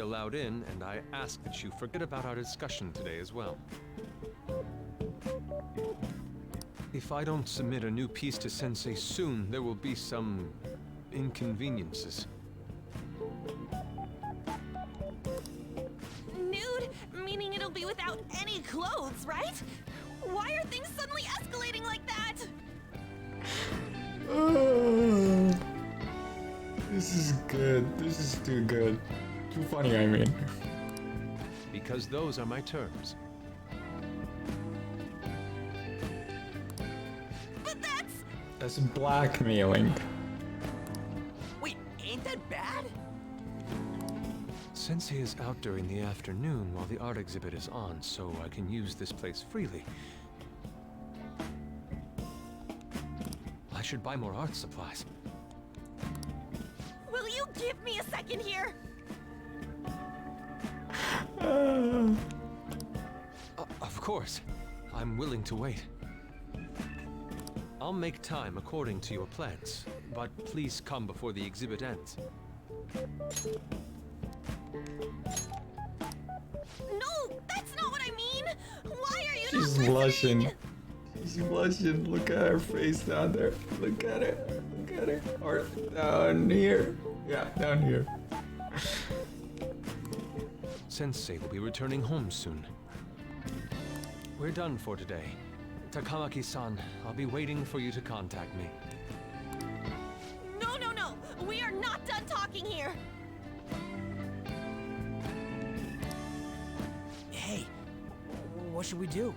allowed in, and I ask that you forget about our discussion today as well. If I don't submit a new piece to Sensei soon, there will be some inconveniences. Nude? Meaning it'll be without any clothes, right? Why are things suddenly escalating like that? This is good. This is too good. Too funny, I mean. Because those are my terms. But That's blackmailing. Wait, ain't that bad? Sensei is out during the afternoon while the art exhibit is on, so I can use this place freely. I should buy more art supplies. Will you give me a second here? Of course. I'm willing to wait. I'll make time according to your plans, but please come before the exhibit ends. No, that's not what I mean! Why are you She's not listening? blushing. She's blushing. Look at her face down there. Look at it. Look at it. Or down here. Yeah, down here. Sensei will be returning home soon. We're done for today. Takamaki-san, I'll be waiting for you to contact me. No, no, no! We are not done talking here! Hey, what should we do?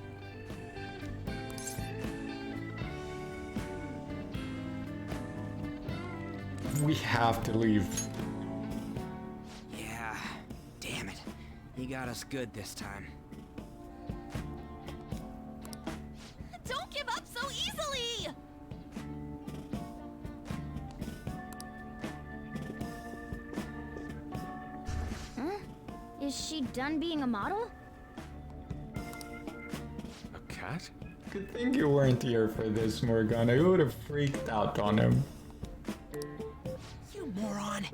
We have to leave. Yeah, damn it. He got us good this time. Don't give up so easily! Huh? Is she done being a model? A cat? Good thing you weren't here for this, Morgana. You would have freaked out on him. You moron!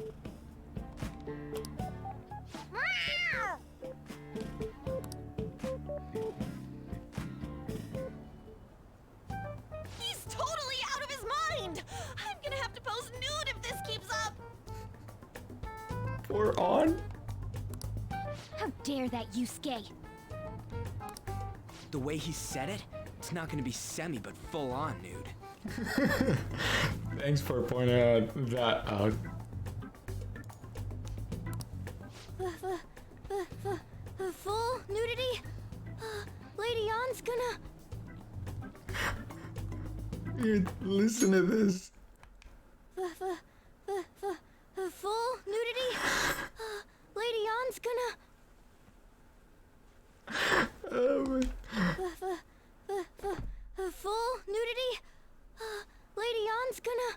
He's totally out of his mind! I'm gonna have to pose nude if this keeps up! We're on? How dare that Yusuke? The way he said it, it's not gonna be semi, but full on nude. Thanks for pointing that out. Full nudity? Lady Ann's gonna... Dude, listen to this. Full nudity? Lady Ann's gonna... Full nudity? Lady Ann's gonna...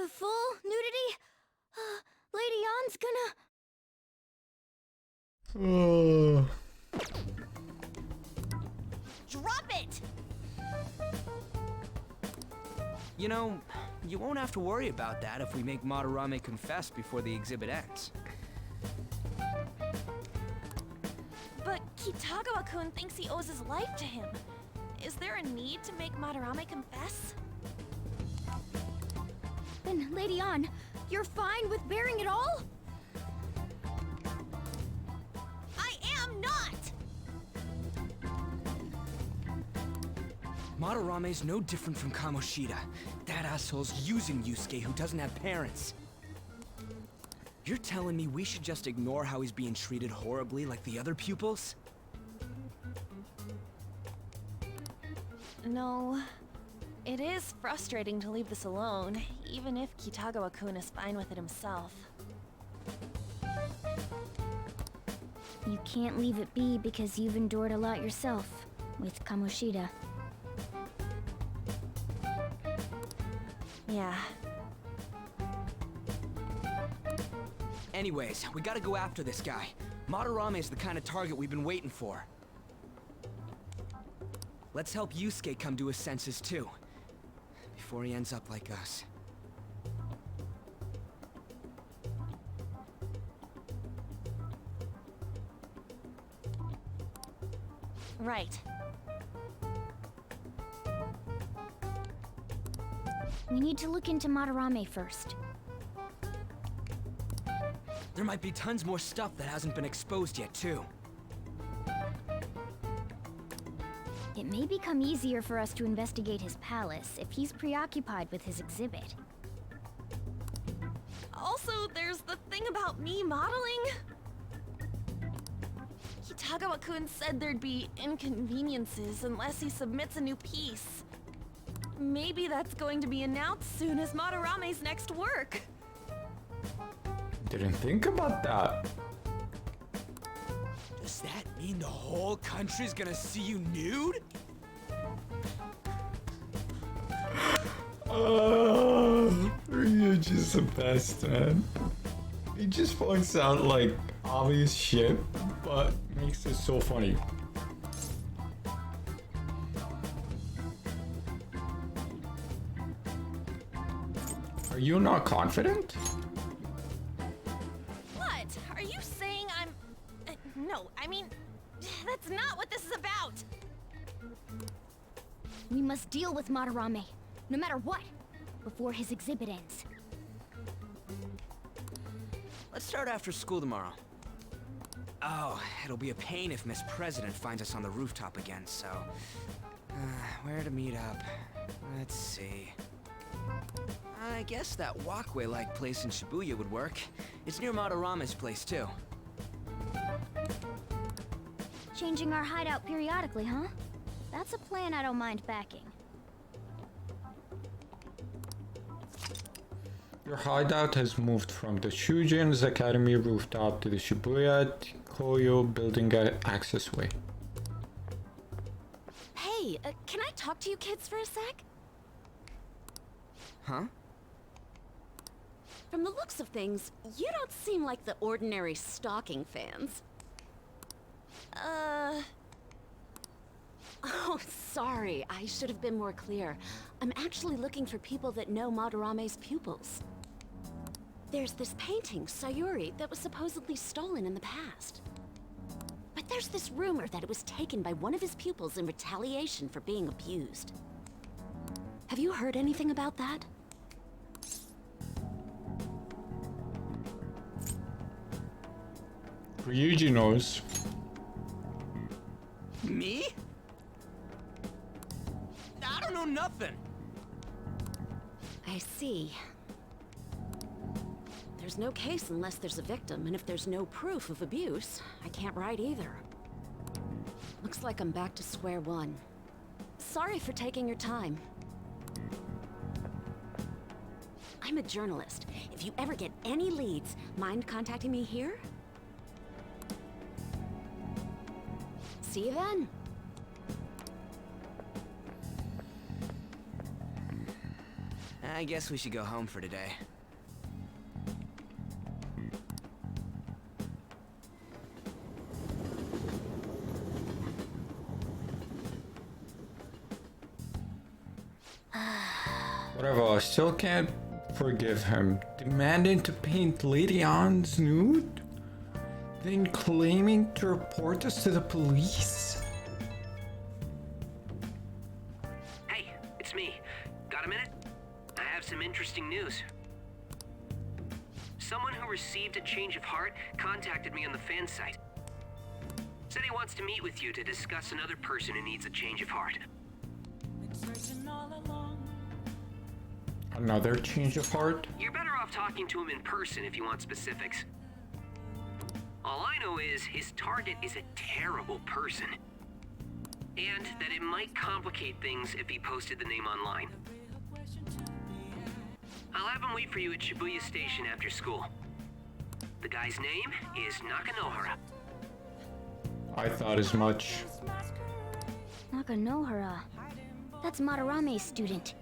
Full nudity? Lady Ann's gonna... Oh. Drop it! You know, you won't have to worry about that if we make Madarame confess before the exhibit ends. But Kitagawa-kun thinks he owes his life to him. Is there a need to make Madarame confess? Then, Lady Ann, you're fine with bearing it all? I am not! Madarame's no different from Kamoshida. That asshole's using Yusuke who doesn't have parents. You're telling me we should just ignore how he's being treated horribly like the other pupils? No. It is frustrating to leave this alone, even if Kitagawa-kun is fine with it himself. You can't leave it be because you've endured a lot yourself with Kamoshida. Yeah. Anyways, we gotta go after this guy. Madarame is the kind of target we've been waiting for. Let's help Yusuke come to his senses too, before he ends up like us. Right. We need to look into Madarame first. There might be tons more stuff that hasn't been exposed yet, too. It may become easier for us to investigate his palace if he's preoccupied with his exhibit. Also, there's the thing about me modeling. Kitagawa-kun said there'd be inconveniences unless he submits a new piece. Maybe that's going to be announced soon as Madarame's next work. Didn't think about that. Does that mean the whole country's gonna see you nude? Oh, you're just the best, man. He just points out like obvious shit, but makes it so funny. Are you not confident? What? Are you saying I'm... no, I mean, that's not what this is about. We must deal with Madarame, no matter what, before his exhibit ends. Let's start after school tomorrow. Oh, it'll be a pain if Miss President finds us on the rooftop again, so... where to meet up? Let's see... I guess that walkway-like place in Shibuya would work. It's near Madarame's place, too. Changing our hideout periodically, huh? That's a plan I don't mind backing. Your hideout has moved from the Shujin's Academy rooftop to the Shibuya Koyo building access way. Hey, can I talk to you kids for a sec? Huh? From the looks of things, you don't seem like the ordinary stalking fans. Oh, sorry. I should have been more clear. I'm actually looking for people that know Madarame's pupils. There's this painting, Sayuri, that was supposedly stolen in the past. But there's this rumor that it was taken by one of his pupils in retaliation for being abused. Have you heard anything about that? Ryuji knows. Me? I don't know nothing. I see. There's no case unless there's a victim, and if there's no proof of abuse, I can't write either. Looks like I'm back to square one. Sorry for taking your time. I'm a journalist. If you ever get any leads, mind contacting me here? See you then. I guess we should go home for today. Whatever, I still can't forgive him. Demanding to paint Lady Ann's nude? Then claiming to report us to the police? Hey, it's me. Got a minute? I have some interesting news. Someone who received a change of heart contacted me on the fan site. Said he wants to meet with you to discuss another person who needs a change of heart. Another change of heart? You're better off talking to him in person if you want specifics. All I know is his target is a terrible person. And that it might complicate things if he posted the name online. I'll have him wait for you at Shibuya Station after school. The guy's name is Nakanohara. I thought as much. Nakanohara. That's Madarame's student.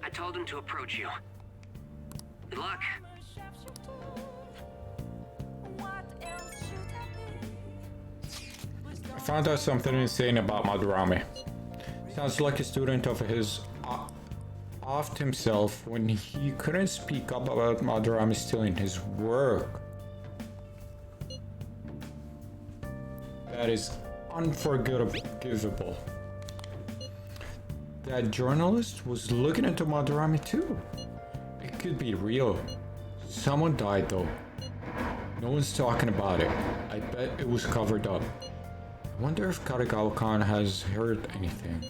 I told him to approach you. Good luck. I found out something insane about Madarame. Sounds like a student of his offed himself when he couldn't speak up about Madarame stealing his work. That is unforgivable. That journalist was looking into Madarame too. It could be real. Someone died though. No one's talking about it. I bet it was covered up. I wonder if Karigawa-kan has heard anything.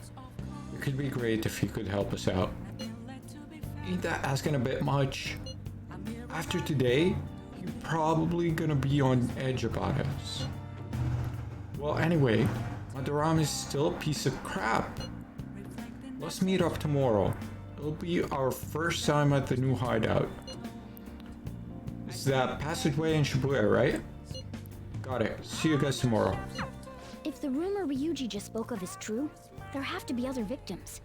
It could be great if he could help us out. Ain't that asking a bit much? After today, you're probably gonna be on edge about us. Well, anyway, Madarame is still a piece of crap. Let's meet up tomorrow. It'll be our first time at the new hideout. It's that passageway in Shibuya, right? Got it. See you guys tomorrow. If the rumor Ryuji just spoke of is true, there have to be other victims.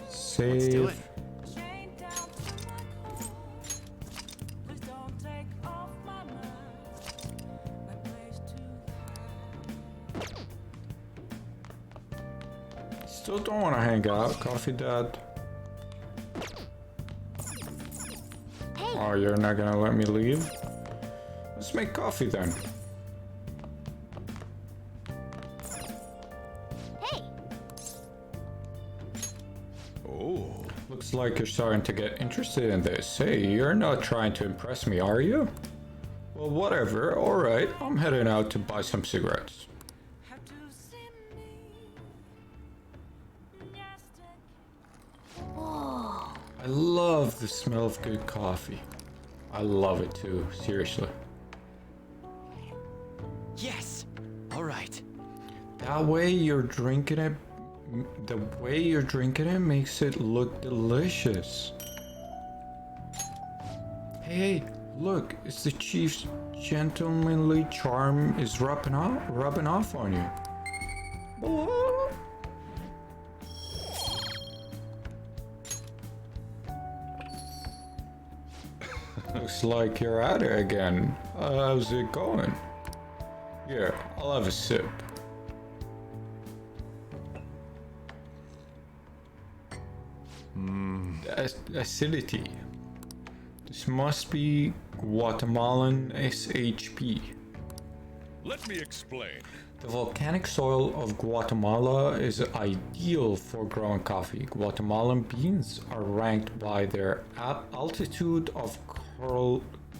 Save. Let's do it. Still don't want to hang out, Coffee Dad. Hey, Oh, you're not gonna let me leave? Let's make coffee then. hey! Oh, looks like you're starting to get interested in this. Hey, you're not trying to impress me, are you? Well, whatever. Alright, I'm heading out to buy some cigarettes. I love the smell of good coffee. I love it too, seriously. Yes! Alright. That way you're drinking it, the way you're drinking it makes it look delicious. Hey, look, it's the chief's gentlemanly charm is rubbing off on you. Hello? Looks like you're at it again. How's it going? Here, I'll have a sip. Acidity. This must be Guatemalan SHP. Let me explain. The volcanic soil of Guatemala is ideal for growing coffee. Guatemalan beans are ranked by their altitude of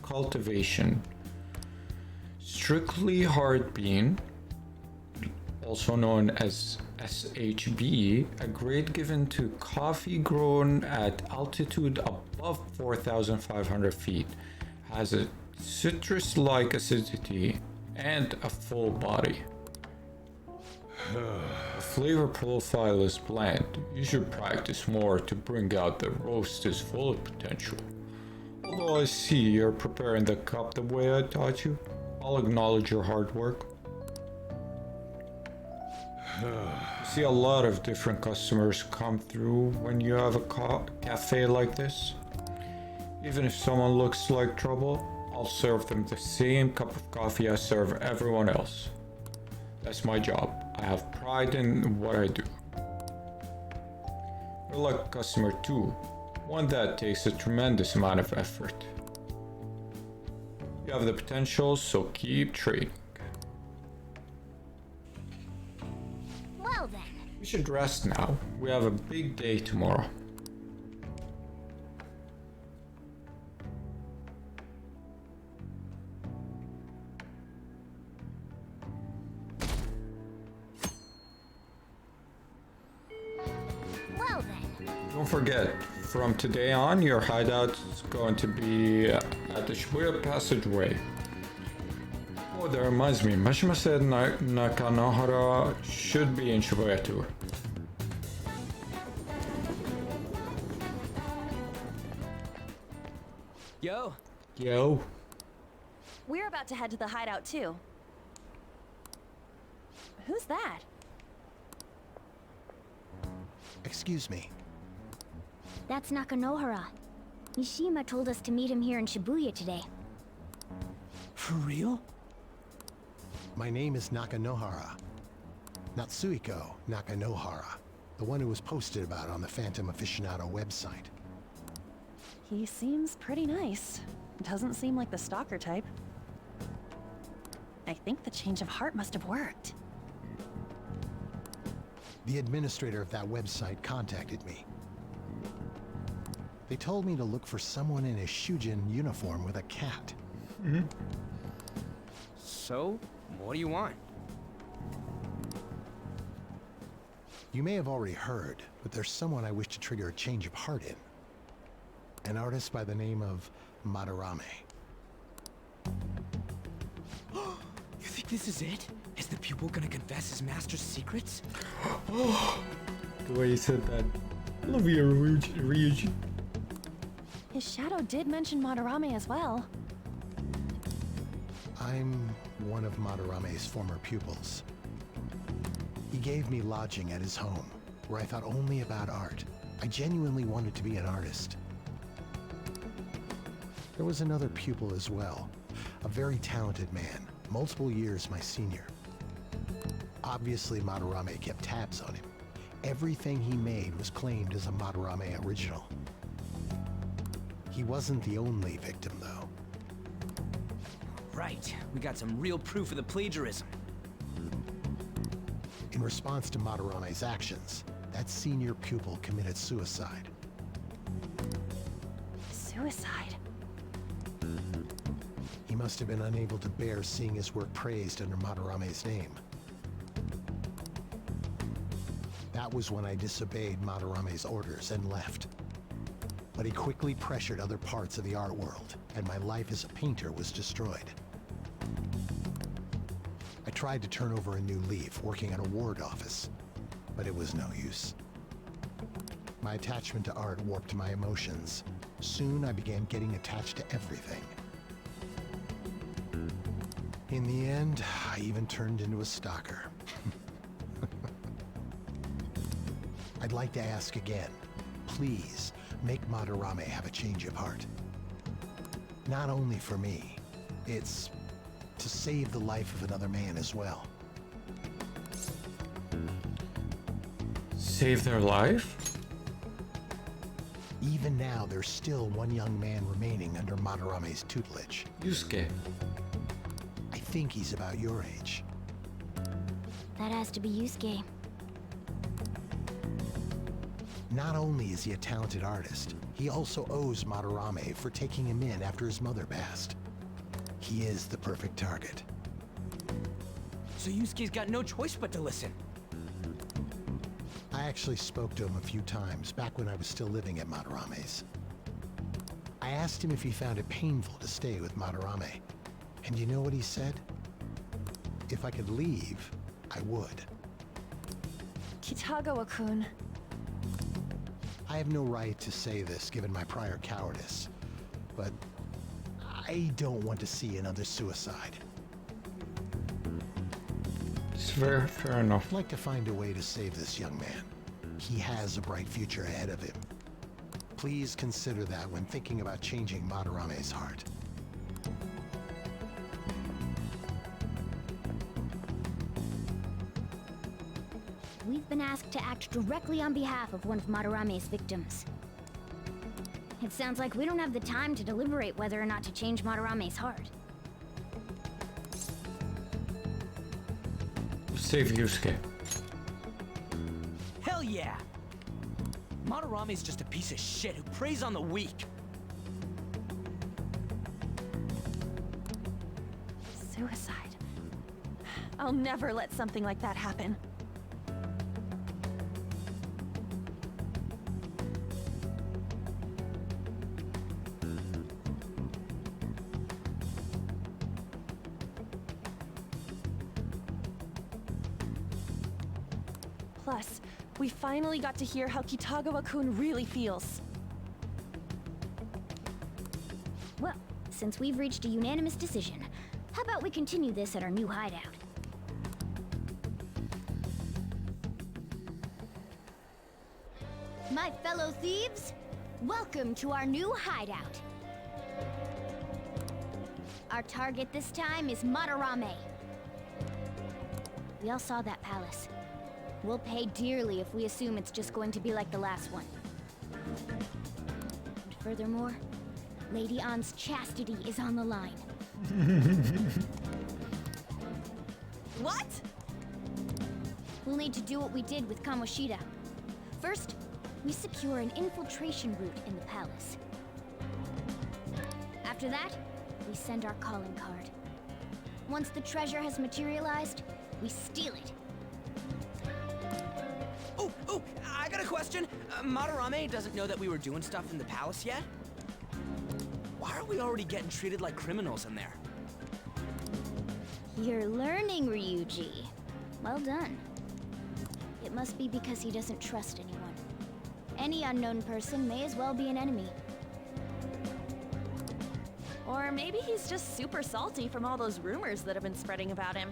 cultivation. Strictly hard bean, also known as SHB, a grade given to coffee grown at altitude above 4,500 feet, has a citrus-like acidity and a full body. The flavor profile is bland. You should practice more to bring out the roaster's full potential. Although I see you're preparing the cup the way I taught you, I'll acknowledge your hard work. You see a lot of different customers come through when you have a cafe like this. Even if someone looks like trouble, I'll serve them the same cup of coffee I serve everyone else. That's my job. I have pride in what I do. You're like a customer too, one that takes a tremendous amount of effort. You have the potential, so keep trading. Well then. We should rest now. We have a big day tomorrow. Well then. Don't forget, from today on, your hideout is going to be at the Shibuya Passageway. Oh, that reminds me, Mashima said Nakanohara should be in Shibuya too. Yo! Yo. We're about to head to the hideout too. Who's that? Excuse me. That's Nakanohara. Mishima told us to meet him here in Shibuya today. For real? My name is Nakanohara. Natsuhiko Nakanohara. The one who was posted about on the Phantom Aficionado website. He seems pretty nice. Doesn't seem like the stalker type. I think the change of heart must have worked. The administrator of that website contacted me. They told me to look for someone in a Shujin uniform with a cat. So, what do you want? You may have already heard, but there's someone I wish to trigger a change of heart in. An artist by the name of Madarame. You think this is it? Is the pupil gonna confess his master's secrets? The way you said that. I love you, Ryuji. His shadow did mention Madarame as well. I'm one of Madarame's former pupils. He gave me lodging at his home, where I thought only about art. I genuinely wanted to be an artist. There was another pupil as well, a very talented man, multiple years my senior. Obviously, Madarame kept tabs on him. Everything he made was claimed as a Madarame original. He wasn't the only victim, though. Right, we got some real proof of the plagiarism. In response to Madarame's actions, that senior pupil committed suicide. Suicide? He must have been unable to bear seeing his work praised under Madarame's name. That was when I disobeyed Madarame's orders and left. But he quickly pressured other parts of the art world, and my life as a painter was destroyed. I tried to turn over a new leaf, working at a ward office, but it was no use. My attachment to art warped my emotions. Soon I began getting attached to everything. In the end, I even turned into a stalker. I'd like to ask again, please make Madarame have a change of heart. Not only for me, it's to save the life of another man as well. Save their life? Even now, there's still one young man remaining under Madarame's tutelage. Yusuke. I think he's about your age. That has to be Yusuke. Not only is he a talented artist, he also owes Madarame for taking him in after his mother passed. He is the perfect target. So Yusuke's got no choice but to listen. I actually spoke to him a few times back when I was still living at Madarame's. I asked him if he found it painful to stay with Madarame. And you know what he said? If I could leave, I would. Kitagawa-kun. I have no right to say this given my prior cowardice, but I don't want to see another suicide. It's fair enough. I'd like to find a way to save this young man. He has a bright future ahead of him. Please consider that when thinking about changing Madarame's heart. We've been asked to act directly on behalf of one of Madarame's victims. It sounds like we don't have the time to deliberate whether or not to change Madarame's heart. Save Yusuke. Hell yeah! Madarame's just a piece of shit who preys on the weak. Suicide. I'll never let something like that happen. Plus, we finally got to hear how Kitagawa-kun really feels. Well, since we've reached a unanimous decision, how about we continue this at our new hideout? My fellow thieves, welcome to our new hideout. Our target this time is Madarame. We all saw that palace. We'll pay dearly if we assume it's just going to be like the last one. Furthermore, Lady Ann's chastity is on the line. What? We'll need to do what we did with Kamoshida. First, we secure an infiltration route in the palace. After that, we send our calling card. Once the treasure has materialized, we steal it. Oh, I got a question. Madarame doesn't know that we were doing stuff in the palace yet? Why are we already getting treated like criminals in there? You're learning, Ryuji. Well done. It must be because he doesn't trust anyone. Any unknown person may as well be an enemy. Or maybe he's just super salty from all those rumors that have been spreading about him.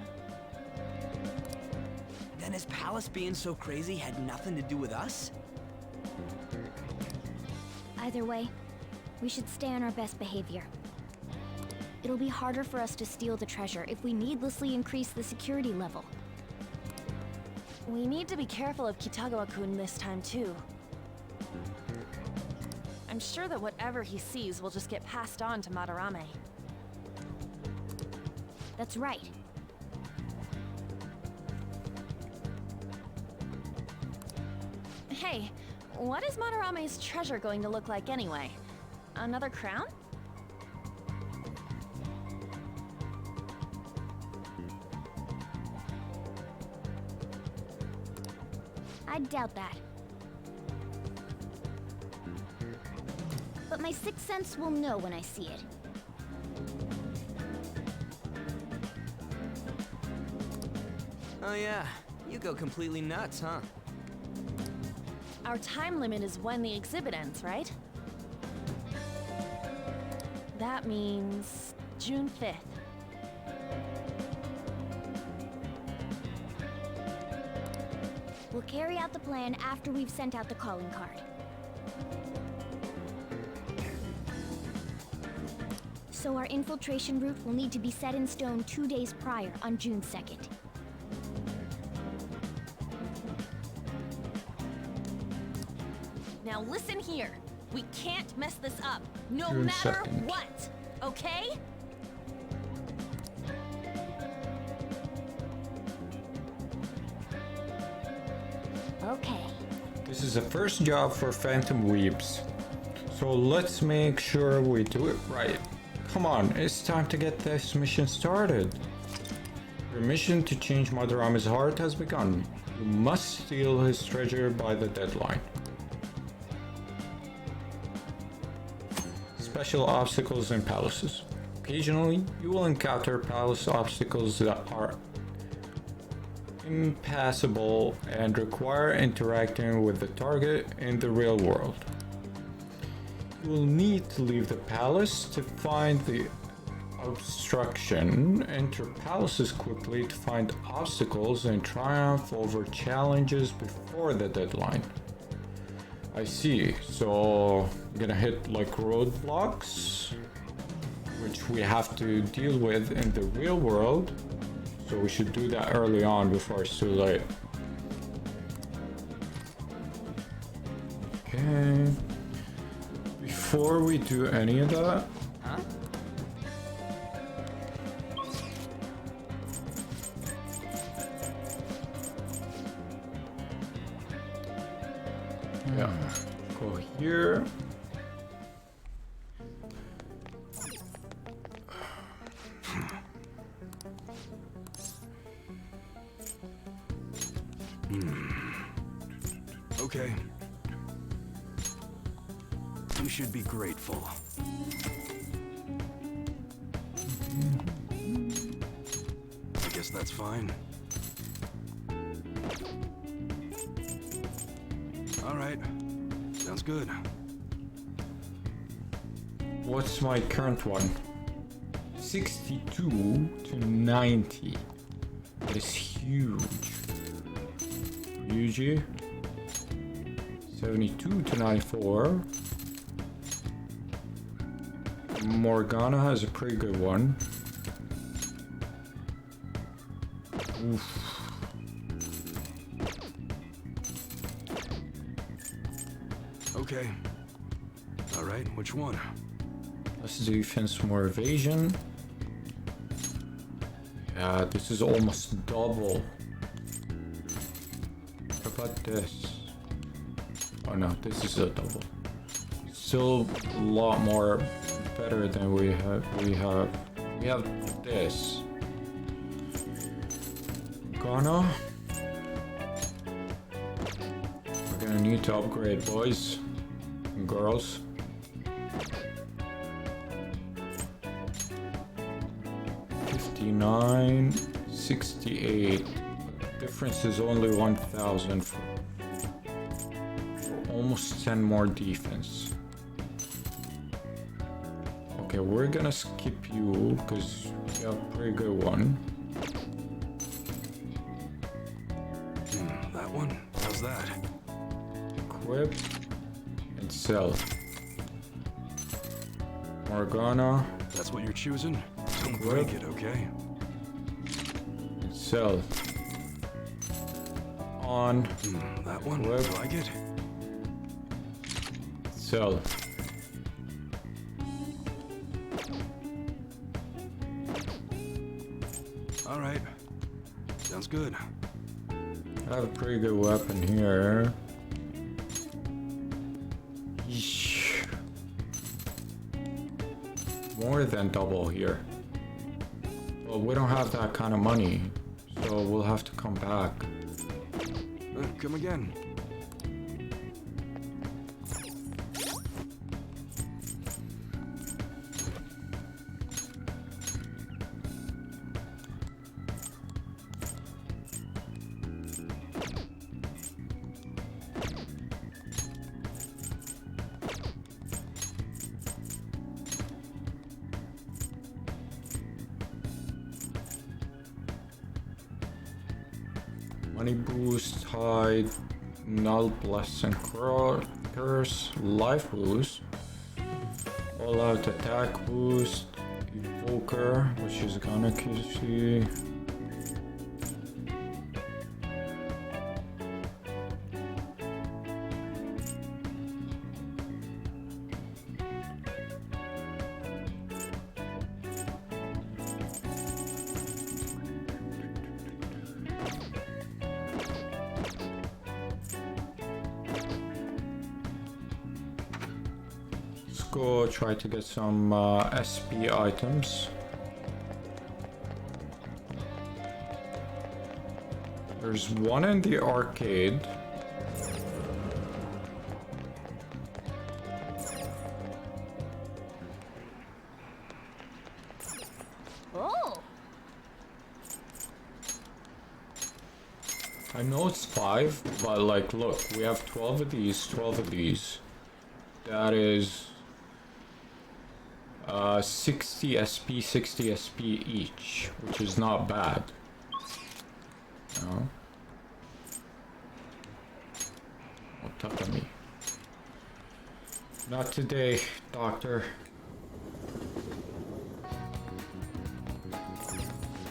Then his palace being so crazy had nothing to do with us? Either way, we should stay on our best behavior. It'll be harder for us to steal the treasure if we needlessly increase the security level. We need to be careful of Kitagawa-kun this time, too. I'm sure that whatever he sees will just get passed on to Madarame. That's right. Hey, what is Madarame's treasure going to look like anyway? Another crown? I doubt that. But my sixth sense will know when I see it. Oh yeah, you go completely nuts, huh? Our time limit is when the exhibit ends, right? That means June 5th. We'll carry out the plan after we've sent out the calling card. So our infiltration route will need to be set in stone 2 days prior on June 2nd. Now listen here. We can't mess this up, no June matter 2nd. what, okay? Okay. This is the first job for Phantom Weebs. So let's make sure we do it right. Come on, it's time to get this mission started. Your mission to change Madarame's heart has begun. You must steal his treasure by the deadline. Special obstacles in palaces. Occasionally, you will encounter palace obstacles that are impassable and require interacting with the target in the real world. You will need to leave the palace to find the obstruction, enter palaces quickly to find obstacles, and triumph over challenges before the deadline. I see, so I'm gonna hit like roadblocks, which we have to deal with in the real world. So we should do that early on before it's too late. Okay. Before we do any of that, Huh? yeah, go here. Okay. You should be grateful. I guess that's fine. All right. Sounds good. What's my current one? 62 to 90. That is huge. Ryuji. 72 to 94. Morgana has a pretty good one. Oof. Okay. Alright, which one? Less defense, more evasion. Yeah, this is almost double. What about this? Oh no, this is a double. Still a lot more better than we have. We have this. We're gonna need to upgrade, boys and girls. $59, $68. Difference is only 1,000 for almost 10 more defense. Okay, we're gonna skip you because you have a pretty good one. That one? How's that? Equip and sell. Morgana That's what you're choosing? Don't Equip. break it, okay? and sell. On, That one? Equip. You like it? sell. Alright. Sounds good. I have a pretty good weapon here. Yeesh. More than double here. Well, we don't have that kind of money, so we'll have to come back. Come again. Money boost, hide, null, blessing, curse, life boost, all out attack boost, evoker, which is gonna kill you. Let's go try to get some SP items. There's one in the arcade. Oh! I know it's 5, but like, look, we have 12 of these, 12 of these. That is 60 SP, 60 SP each, which is not bad. No. Oh, tuck at me. Not today, doctor.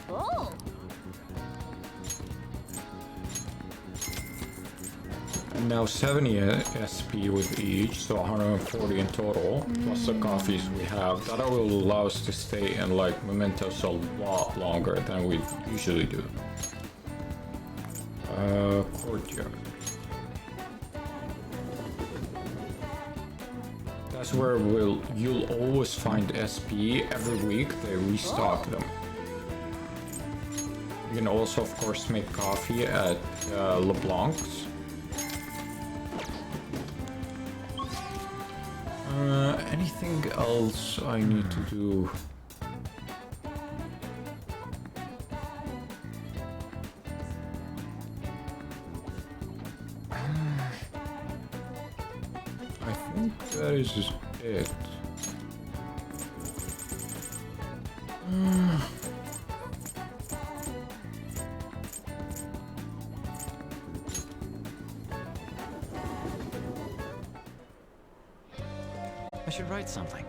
Oh! And now 70 SP with each, so 140 in total, plus the coffees we have. That will allow us to stay in like Mementos a lot longer than we usually do. Courtyard. That's where you'll always find SP. Every week they restock them. You can also, of course, make coffee at LeBlanc's. Anything else I need to do? I think that is just it. I should write something.